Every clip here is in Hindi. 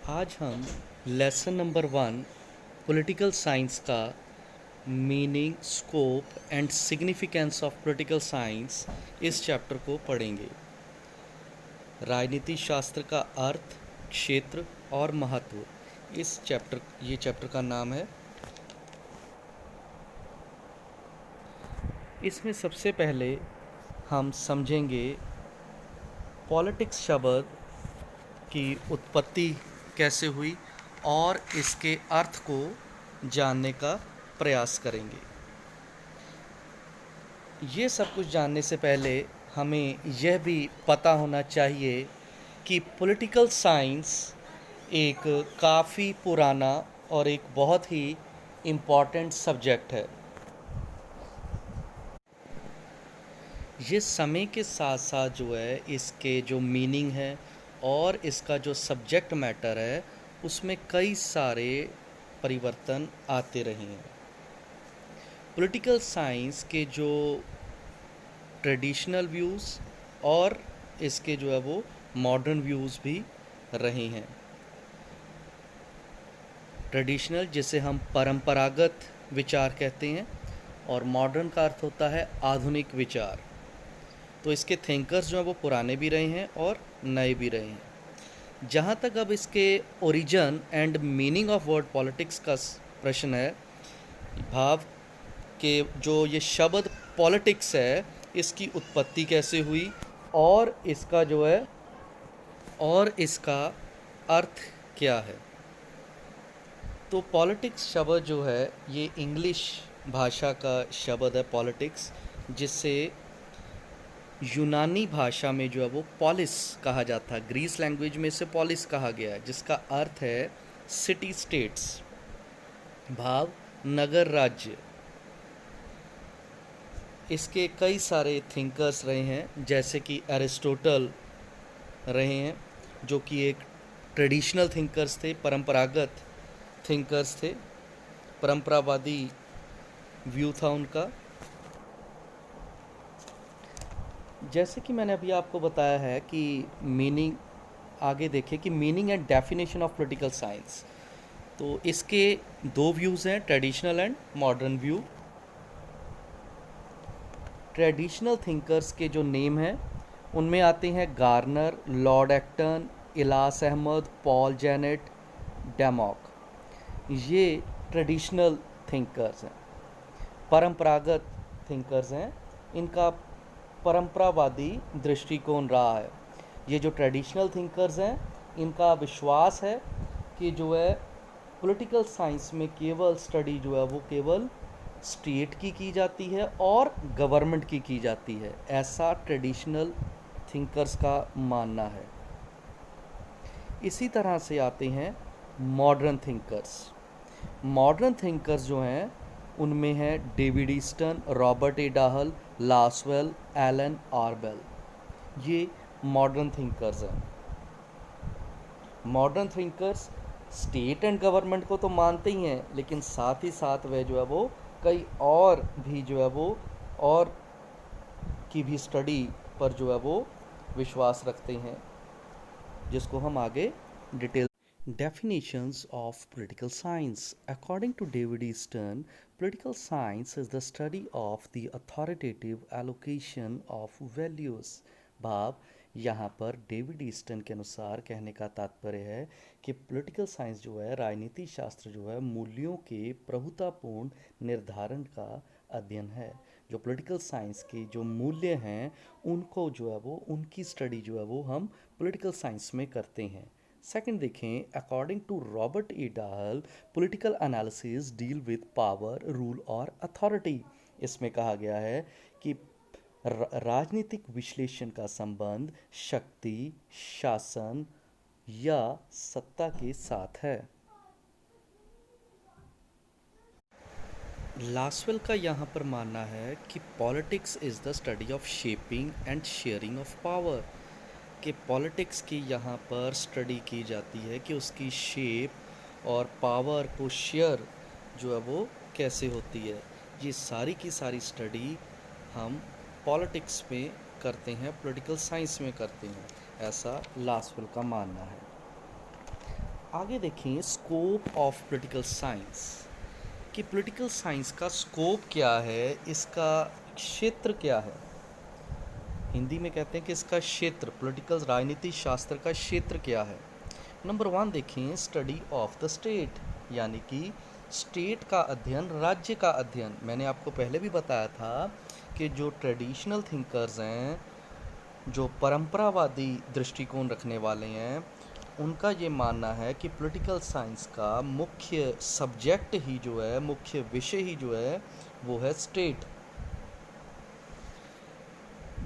आज हम लेसन नंबर 1 पॉलिटिकल साइंस का meaning, scope and significance of political science इस चैप्टर को पढ़ेंगे। राजनीति शास्त्र का अर्थ, क्षेत्र और महत्व, ये चैप्टर का नाम है। इसमें सबसे पहले हम समझेंगे पॉलिटिक्स शब्द की उत्पत्ति कैसे हुई और इसके अर्थ को जानने का प्रयास करेंगे। ये सब कुछ जानने से पहले हमें यह भी पता होना चाहिए कि पॉलिटिकल साइंस एक काफ़ी पुराना और एक बहुत ही इम्पॉर्टेंट सब्जेक्ट है। ये समय के साथ साथ जो है इसके जो मीनिंग है और इसका जो सब्जेक्ट मैटर है उसमें कई सारे परिवर्तन आते रहे हैं। पॉलिटिकल साइंस के जो ट्रेडिशनल व्यूज़ और इसके जो है वो मॉडर्न व्यूज़ भी रहे हैं। ट्रेडिशनल जिसे हम परंपरागत विचार कहते हैं और मॉडर्न का अर्थ होता है आधुनिक विचार। तो इसके थिंकर्स जो हैं वो पुराने भी रहे हैं और नए भी रहे हैं। जहाँ तक अब इसके origin and meaning of word politics का प्रश्न है, भाव के जो ये शब्द पॉलिटिक्स है इसकी उत्पत्ति कैसे हुई और इसका जो है और इसका अर्थ क्या है। तो पॉलिटिक्स शब्द जो है ये इंग्लिश भाषा का शब्द है पॉलिटिक्स, जिससे यूनानी भाषा में जो है वो पॉलिस कहा जाता है। ग्रीस लैंग्वेज में से पॉलिस कहा गया है, जिसका अर्थ है सिटी स्टेट्स, भाव नगर राज्य। इसके कई सारे थिंकर्स रहे हैं, जैसे कि एरिस्टोटल रहे हैं जो कि एक ट्रेडिशनल थिंकर्स थे, परंपरागत थिंकर्स थे, परंपरावादी व्यू था उनका। जैसे कि मैंने अभी आपको बताया है कि मीनिंग, आगे देखें कि meaning and definition of political science. तो इसके दो व्यूज़ हैं, traditional and modern view. Traditional thinkers के जो नेम हैं उनमें आते हैं Garner, Lord Acton, Ilyas Ahmad, Paul Janet, Dimock. ये ट्रेडिशनल थिंकर्स हैं। परंपरागत थिंकर्स हैं, इनका परंपरावादी दृष्टिकोण रहा है। ये जो ट्रेडिशनल थिंकर्स हैं इनका विश्वास है कि जो है पॉलिटिकल साइंस में केवल स्टडी जो है वो केवल स्टेट की जाती है और गवर्नमेंट की जाती है, ऐसा ट्रेडिशनल थिंकर्स का मानना है। इसी तरह से आते हैं मॉडर्न थिंकर्स। मॉडर्न थिंकर्स जो हैं उनमें है David Easton, Robert A Dahl, Lasswell, Alan R Ball. ये मॉडर्न थिंकर्स हैं। Modern thinkers state and government को तो मानते ही हैं, लेकिन साथ ही साथ वह जो है वो कई और भी जो है वो और की भी स्टडी पर जो है वो विश्वास रखते हैं, जिसको हम आगे detail. Definitions of political science. According to David Easton, political science is the study of the authoritative allocation of values. भाव यहाँ पर डेविड ईस्टन के अनुसार कहने का तात्पर्य है कि पॉलिटिकल साइंस जो है, राजनीति शास्त्र जो है, मूल्यों के प्रभुतापूर्ण निर्धारण का अध्ययन है। जो पॉलिटिकल साइंस के जो मूल्य हैं उनको जो है वो उनकी स्टडी जो है वो हम पॉलिटिकल साइंस में करते हैं। सेकंड देखें, according to Robert E Dahl, political analysis deal with power, rule और अथॉरिटी। इसमें कहा गया है कि राजनीतिक विश्लेषण का संबंध शक्ति, शासन या सत्ता के साथ है। लासवेल का यहाँ पर मानना है कि politics is the study of shaping and sharing of power, कि पॉलिटिक्स की यहाँ पर स्टडी की जाती है कि उसकी शेप और पावर को शेयर जो है वो कैसे होती है। ये सारी की सारी स्टडी हम पॉलिटिक्स में करते हैं, पॉलिटिकल साइंस में करते हैं, ऐसा लासवेल का मानना है। आगे देखें स्कोप ऑफ पॉलिटिकल साइंस, कि पॉलिटिकल साइंस का स्कोप क्या है, इसका क्षेत्र क्या है। हिंदी में कहते हैं कि इसका क्षेत्र, पॉलिटिकल राजनीति शास्त्र का क्षेत्र क्या है। नंबर 1 देखें स्टडी ऑफ द स्टेट, यानी कि स्टेट का अध्ययन, राज्य का अध्ययन। मैंने आपको पहले भी बताया था कि जो ट्रेडिशनल थिंकर्स हैं, जो परंपरावादी दृष्टिकोण रखने वाले हैं, उनका ये मानना है कि पॉलिटिकल साइंस का मुख्य सब्जेक्ट ही जो है, मुख्य विषय ही जो है, वो है स्टेट।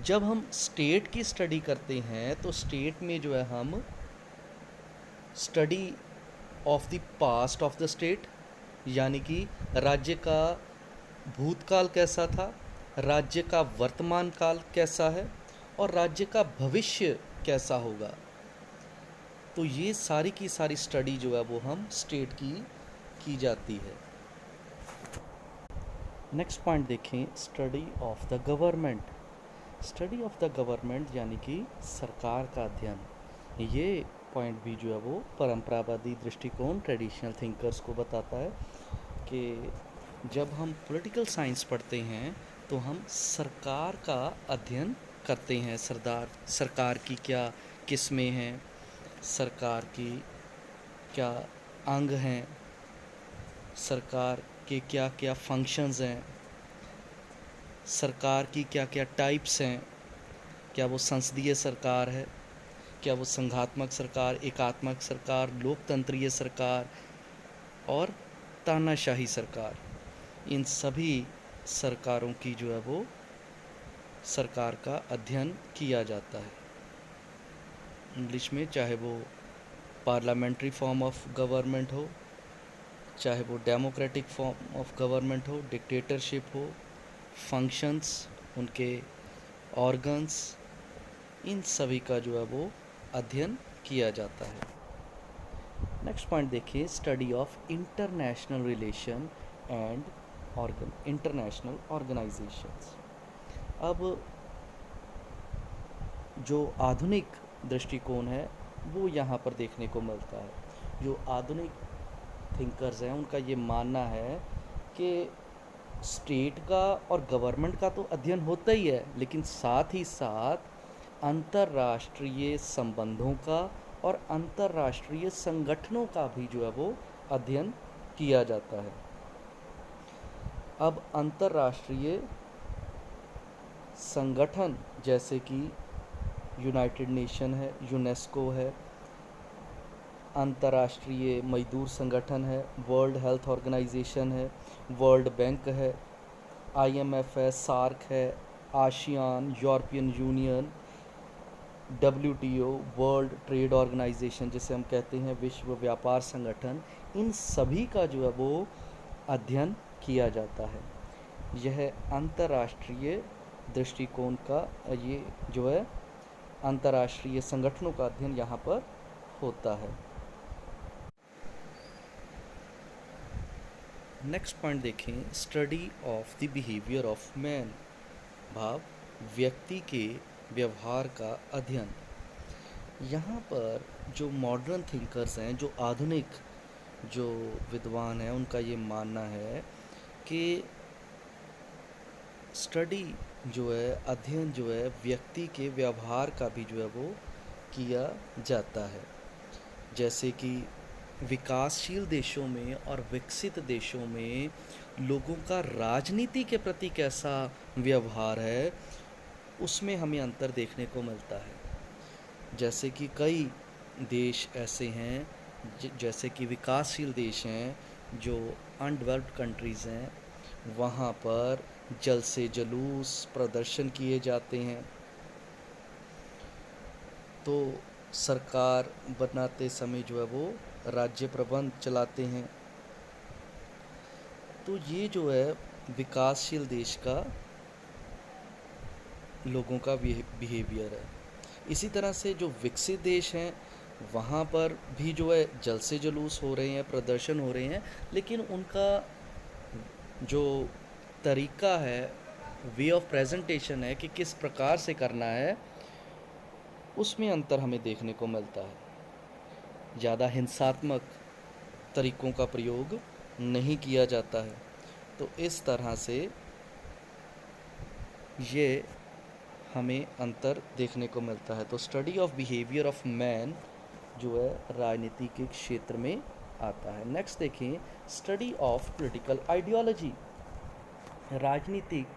जब हम स्टेट की स्टडी करते हैं तो स्टेट में जो है हम study of the past of the state, यानी कि राज्य का भूतकाल कैसा था, राज्य का वर्तमान काल कैसा है और राज्य का भविष्य कैसा होगा। तो ये सारी की सारी स्टडी जो है वो हम स्टेट की जाती है। नेक्स्ट पॉइंट देखें study of the government. Study of the government यानी कि सरकार का अध्ययन। ये पॉइंट भी जो है वो परंपरावादी दृष्टिकोण, ट्रेडिशनल थिंकर्स को बताता है कि जब हम पॉलिटिकल साइंस पढ़ते हैं तो हम सरकार का अध्ययन करते हैं। सरकार की क्या किस्में हैं, सरकार की क्या अंग हैं, सरकार के क्या क्या फंक्शंस हैं, सरकार की क्या क्या टाइप्स हैं, क्या वो संसदीय सरकार है, क्या वो संघात्मक सरकार, एकात्मक सरकार, लोकतंत्रीय सरकार और तानाशाही सरकार। इन सभी सरकारों की जो है वो सरकार का अध्ययन किया जाता है। इंग्लिश में चाहे वो पार्लियामेंट्री फॉर्म ऑफ गवर्नमेंट हो, चाहे वो डेमोक्रेटिक फॉर्म ऑफ गवर्नमेंट हो, डिक्टेटरशिप हो, फंक्शंस, उनके ऑर्गन्स, इन सभी का जो है वो अध्ययन किया जाता है। नेक्स्ट पॉइंट देखिए study of international relation and international organisations. अब जो आधुनिक दृष्टिकोण है वो यहाँ पर देखने को मिलता है। जो आधुनिक थिंकर्स हैं उनका ये मानना है कि स्टेट का और गवर्नमेंट का तो अध्ययन होता ही है, लेकिन साथ ही साथ अंतर्राष्ट्रीय संबंधों का और अंतर्राष्ट्रीय संगठनों का भी जो है वो अध्ययन किया जाता है। अब अंतर्राष्ट्रीय संगठन जैसे कि यूनाइटेड नेशन है, यूनेस्को है, अंतर्राष्ट्रीय मजदूर संगठन है, वर्ल्ड हेल्थ ऑर्गेनाइजेशन है, वर्ल्ड बैंक है, आईएमएफ है, सार्क है, ASEAN, European Union, WTO, World Trade Organization जिसे हम कहते हैं विश्व व्यापार संगठन, इन सभी का जो है वो अध्ययन किया जाता है। यह अंतर्राष्ट्रीय दृष्टिकोण का ये जो है अंतर्राष्ट्रीय संगठनों का अध्ययन यहाँ पर होता है। नेक्स्ट पॉइंट देखें study of the behaviour of man, भाव व्यक्ति के व्यवहार का अध्ययन। यहाँ पर जो मॉडर्न थिंकर्स हैं, जो आधुनिक जो विद्वान हैं, उनका ये मानना है कि स्टडी जो है, अध्ययन जो है, व्यक्ति के व्यवहार का भी जो है वो किया जाता है। जैसे कि विकासशील देशों में और विकसित देशों में लोगों का राजनीति के प्रति कैसा व्यवहार है, उसमें हमें अंतर देखने को मिलता है। जैसे कि कई देश ऐसे हैं जैसे कि विकासशील देश हैं, जो अनडेवलप्ड कंट्रीज़ हैं, वहाँ पर जल से जुलूस प्रदर्शन किए जाते हैं। तो सरकार बनाते समय जो है वो राज्य प्रबंध चलाते हैं। तो ये जो है विकासशील देश का लोगों का बिहेवियर है। इसी तरह से जो विकसित देश हैं वहाँ पर भी जो है जल से जुलूस हो रहे हैं, प्रदर्शन हो रहे हैं, लेकिन उनका जो तरीका है, वे ऑफ प्रेजेंटेशन है कि किस प्रकार से करना है, उसमें अंतर हमें देखने को मिलता है। ज़्यादा हिंसात्मक तरीक़ों का प्रयोग नहीं किया जाता है। तो इस तरह से ये हमें अंतर देखने को मिलता है। तो study of behaviour of man जो है राजनीति के क्षेत्र में आता है। नेक्स्ट देखें, स्टडी ऑफ पॉलिटिकल आइडियोलॉजी, राजनीतिक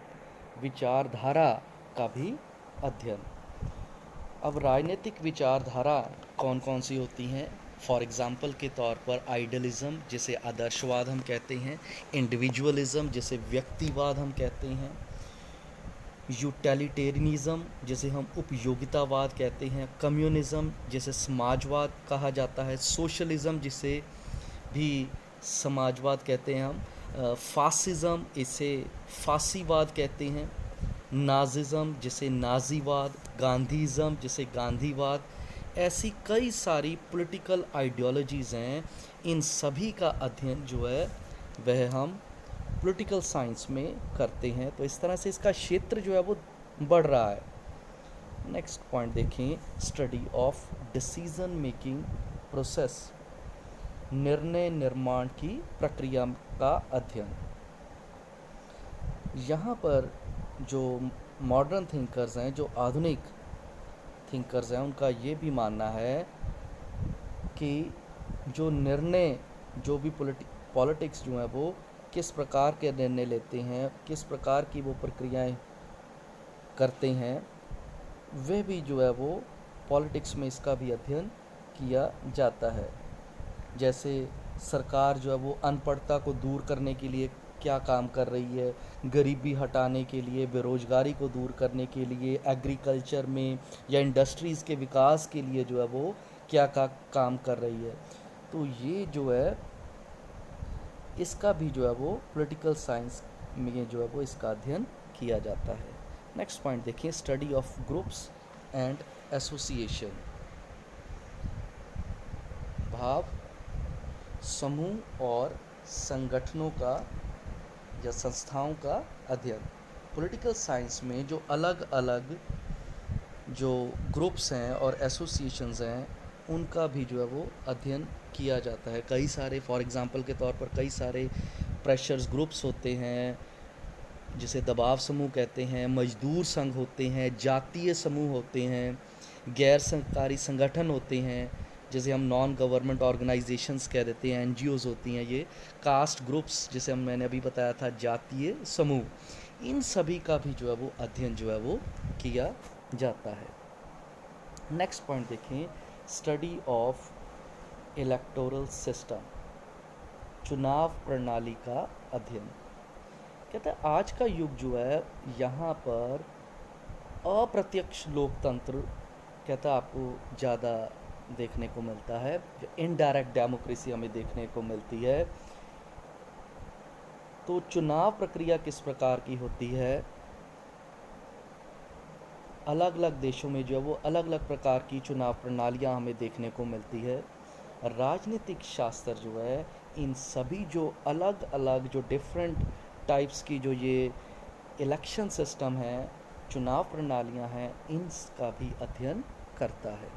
विचारधारा का भी अध्ययन। अब राजनीतिक विचारधारा कौन कौन सी होती हैं? फॉर एग्ज़ाम्पल के तौर पर आइडियलिज़म जिसे आदर्शवाद हम कहते हैं, इंडिविजुअलिज़म जिसे व्यक्तिवाद हम कहते हैं, यूटिलिटेरियनिज़म जिसे हम उपयोगितावाद कहते हैं, कम्युनिज़म जिसे समाजवाद कहा जाता है, सोशलिज़म जिसे भी समाजवाद कहते हैं हम, फासिज़म इसे फासीवाद कहते हैं, नाज़िज़म जिसे नाज़ीवाद, गांधीज़म जिसे गांधीवाद, ऐसी कई सारी पॉलिटिकल आइडियोलॉजीज़ हैं। इन सभी का अध्ययन जो है वह हम पॉलिटिकल साइंस में करते हैं। तो इस तरह से इसका क्षेत्र जो है वो बढ़ रहा है। नेक्स्ट पॉइंट देखें, study of decision making process, निर्णय निर्माण की प्रक्रिया का अध्ययन। यहाँ पर जो मॉडर्न थिंकर्स हैं, जो आधुनिक थिंकर्स हैं, उनका ये भी मानना है कि जो निर्णय, जो भी पॉलिटिक्स जो है वो किस प्रकार के निर्णय लेते हैं, किस प्रकार की वो प्रक्रियाएं करते हैं, वे भी जो है वो पॉलिटिक्स में इसका भी अध्ययन किया जाता है। जैसे सरकार जो है वो अनपढ़ता को दूर करने के लिए क्या काम कर रही है, गरीबी हटाने के लिए, बेरोजगारी को दूर करने के लिए, एग्रीकल्चर में या इंडस्ट्रीज़ के विकास के लिए जो है वो क्या काम कर रही है। तो ये जो है इसका भी जो है वो पॉलिटिकल साइंस में जो है वो इसका अध्ययन किया जाता है। नेक्स्ट पॉइंट देखिए, study of groups and association, भाव समूह और संगठनों का या संस्थाओं का अध्ययन। पॉलिटिकल साइंस में जो अलग अलग जो ग्रुप्स हैं और एसोसिएशंस हैं उनका भी जो है वो अध्ययन किया जाता है। कई सारे, फॉर एग्ज़ाम्पल के तौर पर कई सारे प्रेशर्स ग्रुप्स होते हैं जिसे दबाव समूह कहते हैं, मजदूर संघ होते हैं, जातीय समूह होते हैं, गैर सरकारी संगठन होते हैं जिसे हम नॉन गवर्नमेंट ऑर्गेनाइजेशंस कह देते हैं, एनजीओज़ होती हैं ये, कास्ट ग्रुप्स जिसे मैंने अभी बताया था, जातीय समूह, इन सभी का भी जो है वो अध्ययन जो है वो किया जाता है। नेक्स्ट पॉइंट देखें, स्टडी ऑफ इलेक्टोरल सिस्टम, चुनाव प्रणाली का अध्ययन। कहता है आज का युग जो है यहाँ पर अप्रत्यक्ष लोकतंत्र कहता आपको ज़्यादा देखने को मिलता है, जो इनडायरेक्ट डेमोक्रेसी हमें देखने को मिलती है। तो चुनाव प्रक्रिया किस प्रकार की होती है, अलग अलग देशों में जो है वो अलग अलग प्रकार की चुनाव प्रणालियाँ हमें देखने को मिलती है। राजनीतिक शास्त्र जो है इन सभी जो अलग अलग जो डिफरेंट टाइप्स की जो ये इलेक्शन सिस्टम है, चुनाव प्रणालियाँ हैं, इनका भी अध्ययन करता है।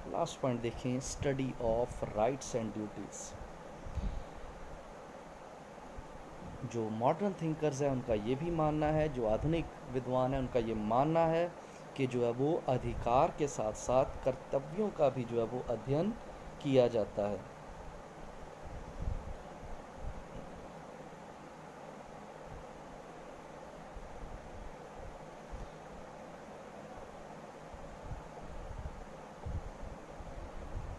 लास्ट पॉइंट देखें, study of rights and duties. जो मॉडर्न थिंकर्स हैं उनका ये भी मानना है, जो आधुनिक विद्वान हैं उनका ये मानना है कि जो है वो अधिकार के साथ साथ कर्तव्यों का भी जो है वो अध्ययन किया जाता है।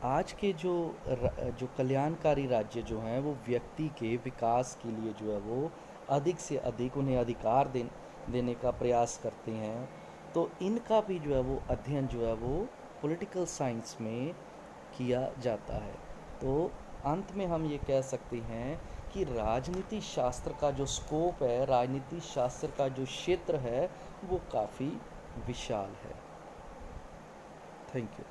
आज के जो कल्याणकारी राज्य जो हैं वो व्यक्ति के विकास के लिए जो है वो अधिक से अधिक उन्हें अधिकार देने का प्रयास करते हैं। तो इनका भी जो है वो अध्ययन जो है वो पॉलिटिकल साइंस में किया जाता है। तो अंत में हम ये कह सकते हैं कि राजनीति शास्त्र का जो स्कोप है, राजनीति शास्त्र का जो क्षेत्र है वो काफ़ी विशाल है। Thank you.